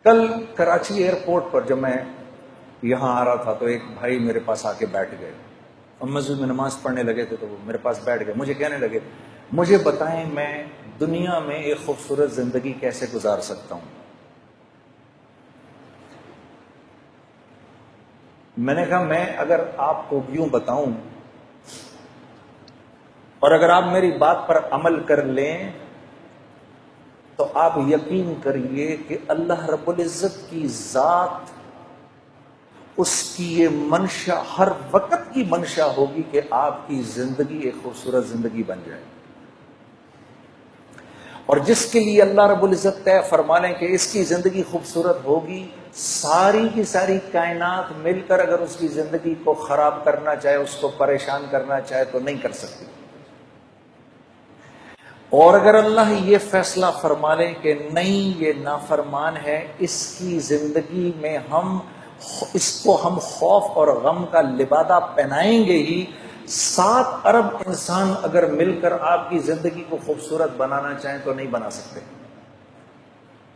کل کراچی ایئرپورٹ پر جب میں یہاں آ رہا تھا تو ایک بھائی میرے پاس آ کے بیٹھ گئے اور مسجد میں نماز پڑھنے لگے تھے، تو وہ میرے پاس بیٹھ گئے، مجھے کہنے لگے مجھے بتائیں میں دنیا میں ایک خوبصورت زندگی کیسے گزار سکتا ہوں۔ میں نے کہا میں اگر آپ کو یوں بتاؤں اور اگر آپ میری بات پر عمل کر لیں تو آپ یقین کریے کہ اللہ رب العزت کی ذات، اس کی یہ منشا ہر وقت کی منشا ہوگی کہ آپ کی زندگی ایک خوبصورت زندگی بن جائے، اور جس کے لیے اللہ رب العزت طے فرما لیں کہ اس کی زندگی خوبصورت ہوگی، ساری کی ساری کائنات مل کر اگر اس کی زندگی کو خراب کرنا چاہے، اس کو پریشان کرنا چاہے تو نہیں کر سکتی۔ اور اگر اللہ یہ فیصلہ فرما لیں کہ نہیں یہ نافرمان ہے، اس کی زندگی میں اس کو ہم خوف اور غم کا لبادہ پہنائیں گے ہی، 7 ارب انسان اگر مل کر آپ کی زندگی کو خوبصورت بنانا چاہیں تو نہیں بنا سکتے۔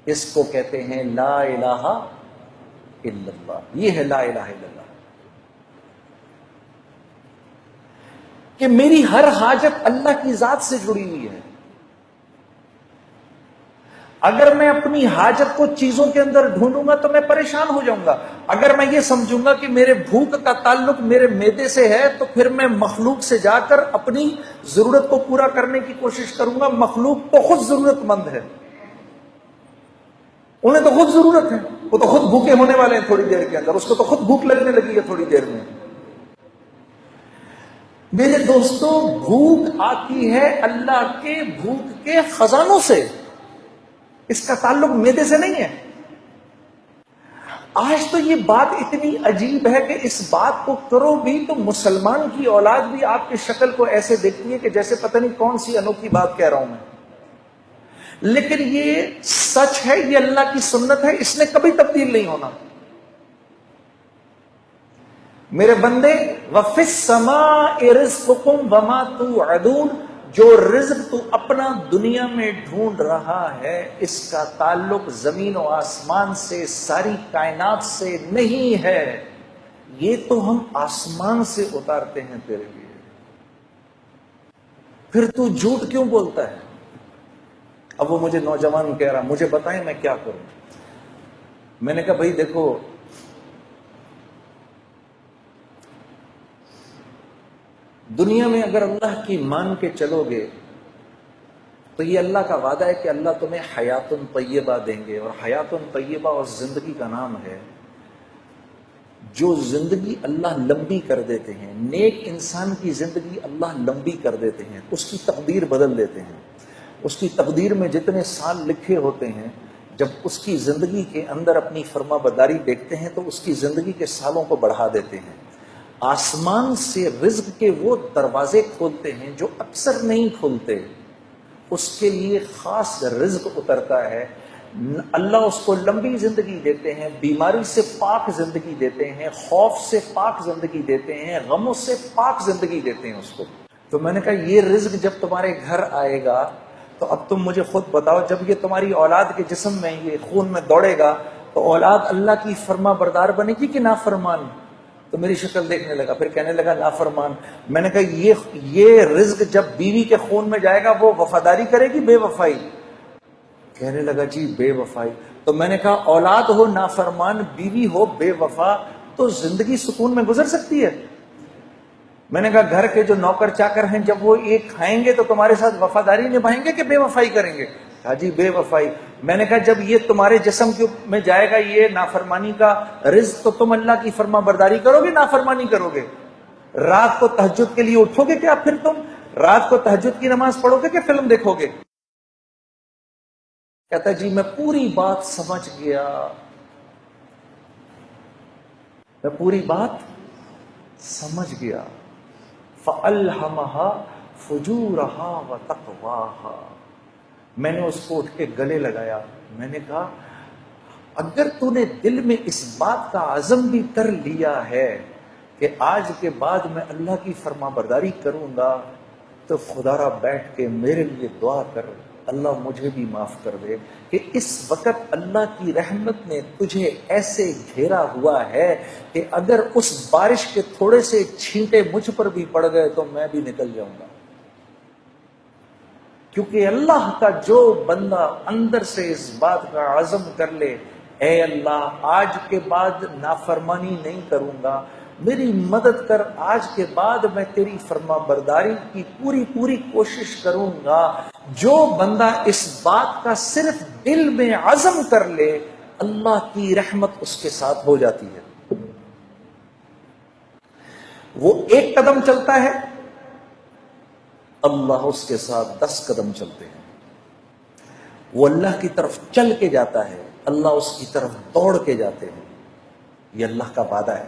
اس کو کہتے ہیں لا الہ الا اللہ۔ یہ ہے لا الہ الا اللہ، کہ میری ہر حاجت اللہ کی ذات سے جڑی ہوئی ہے۔ اگر میں اپنی حاجت کو چیزوں کے اندر ڈھونڈوں گا تو میں پریشان ہو جاؤں گا۔ اگر میں یہ سمجھوں گا کہ میرے بھوک کا تعلق میرے معدے سے ہے تو پھر میں مخلوق سے جا کر اپنی ضرورت کو پورا کرنے کی کوشش کروں گا۔ مخلوق تو خود ضرورت مند ہے، انہیں تو خود ضرورت ہے، وہ تو خود بھوکے ہونے والے ہیں تھوڑی دیر کے اندر، اس کو تو خود بھوک لگنے لگی ہے تھوڑی دیر میں۔ میرے دوستوں، بھوک آتی ہے اللہ کے بھوک کے خزانوں سے، اس کا تعلق معدے سے نہیں ہے۔ آج تو یہ بات اتنی عجیب ہے کہ اس بات کو کرو بھی تو مسلمان کی اولاد بھی آپ کی شکل کو ایسے دیکھتی ہے کہ جیسے پتہ نہیں کون سی انوکھی بات کہہ رہا ہوں میں، لیکن یہ سچ ہے، یہ اللہ کی سنت ہے، اس نے کبھی تبدیل نہیں ہونا۔ میرے بندے، وَفِي السَّمَاءِ رِزْقُكُمْ وَمَا تُوعَدُونَ، جو رزق تو اپنا دنیا میں ڈھونڈ رہا ہے اس کا تعلق زمین و آسمان سے، ساری کائنات سے نہیں ہے، یہ تو ہم آسمان سے اتارتے ہیں تیرے لیے، پھر تو جھوٹ کیوں بولتا ہے؟ اب وہ مجھے نوجوان کہہ رہا مجھے بتائیں میں کیا کروں۔ میں نے کہا بھائی دیکھو، دنیا میں اگر اللہ کی مان کے چلو گے تو یہ اللہ کا وعدہ ہے کہ اللہ تمہیں حیات طیبہ دیں گے، اور حیات طیبہ اور زندگی کا نام ہے۔ جو زندگی اللہ لمبی کر دیتے ہیں، نیک انسان کی زندگی اللہ لمبی کر دیتے ہیں، اس کی تقدیر بدل دیتے ہیں۔ اس کی تقدیر میں جتنے سال لکھے ہوتے ہیں، جب اس کی زندگی کے اندر اپنی فرما برداری دیکھتے ہیں تو اس کی زندگی کے سالوں کو بڑھا دیتے ہیں۔ آسمان سے رزق کے وہ دروازے کھولتے ہیں جو اکثر نہیں کھولتے، اس کے لیے خاص رزق اترتا ہے۔ اللہ اس کو لمبی زندگی دیتے ہیں، بیماری سے پاک زندگی دیتے ہیں، خوف سے پاک زندگی دیتے ہیں، غموں سے پاک زندگی دیتے ہیں اس کو۔ تو میں نے کہا یہ رزق جب تمہارے گھر آئے گا تو اب تم مجھے خود بتاؤ، جب یہ تمہاری اولاد کے جسم میں یہ خون میں دوڑے گا تو اولاد اللہ کی فرما بردار بنے گی کہ نافرمان؟ تو میری شکل دیکھنے لگا، پھر کہنے لگا نافرمان۔ میں نے کہا یہ رزق جب بیوی کے خون میں جائے گا وہ وفاداری کرے گی بے وفائی؟ کہنے لگا جی بے وفائی۔ تو میں نے کہا اولاد ہو نافرمان، بیوی ہو بے وفا، تو زندگی سکون میں گزر سکتی ہے؟ میں نے کہا گھر کے جو نوکر چاکر ہیں جب وہ ایک کھائیں گے تو تمہارے ساتھ وفاداری نبھائیں گے کہ بے وفائی کریں گے؟ کہا جی بے وفائی۔ میں نے کہا جب یہ تمہارے جسم میں جائے گا یہ نافرمانی کا رزق تو تم اللہ کی فرما برداری کرو گے نافرمانی کرو گے؟ رات کو تہجد کے لیے اٹھو گے کیا پھر تم؟ رات کو تہجد کی نماز پڑھو گے کہ فلم دیکھو گے؟ کہتا جی میں پوری بات سمجھ گیا، میں پوری بات سمجھ گیا۔ فَأَلْهَمَهَا فُجُورَهَا وَتَقْوَاهَا۔ میں نے اس کو اٹھ کے گلے لگایا، میں نے کہا اگر تو نے دل میں اس بات کا عزم بھی کر لیا ہے کہ آج کے بعد میں اللہ کی فرما برداری کروں گا تو خدا را بیٹھ کے میرے لیے دعا کر، اللہ مجھے بھی معاف کر دے کہ اس وقت اللہ کی رحمت نے تجھے ایسے گھیرا ہوا ہے کہ اگر اس بارش کے تھوڑے سے چھینٹے مجھ پر بھی پڑ گئے تو میں بھی نکل جاؤں گا. کیونکہ اللہ کا جو بندہ اندر سے اس بات کا عزم کر لے، اے اللہ آج کے بعد نافرمانی نہیں کروں گا، میری مدد کر، آج کے بعد میں تیری فرما برداری کی پوری کوشش کروں گا. جو بندہ اس بات کا صرف دل میں عزم کر لے، اللہ کی رحمت اس کے ساتھ ہو جاتی ہے. وہ ایک قدم چلتا ہے، اللہ اس کے ساتھ 10 قدم چلتے ہیں. وہ اللہ کی طرف چل کے جاتا ہے، اللہ اس کی طرف دوڑ کے جاتے ہیں. یہ اللہ کا وعدہ ہے.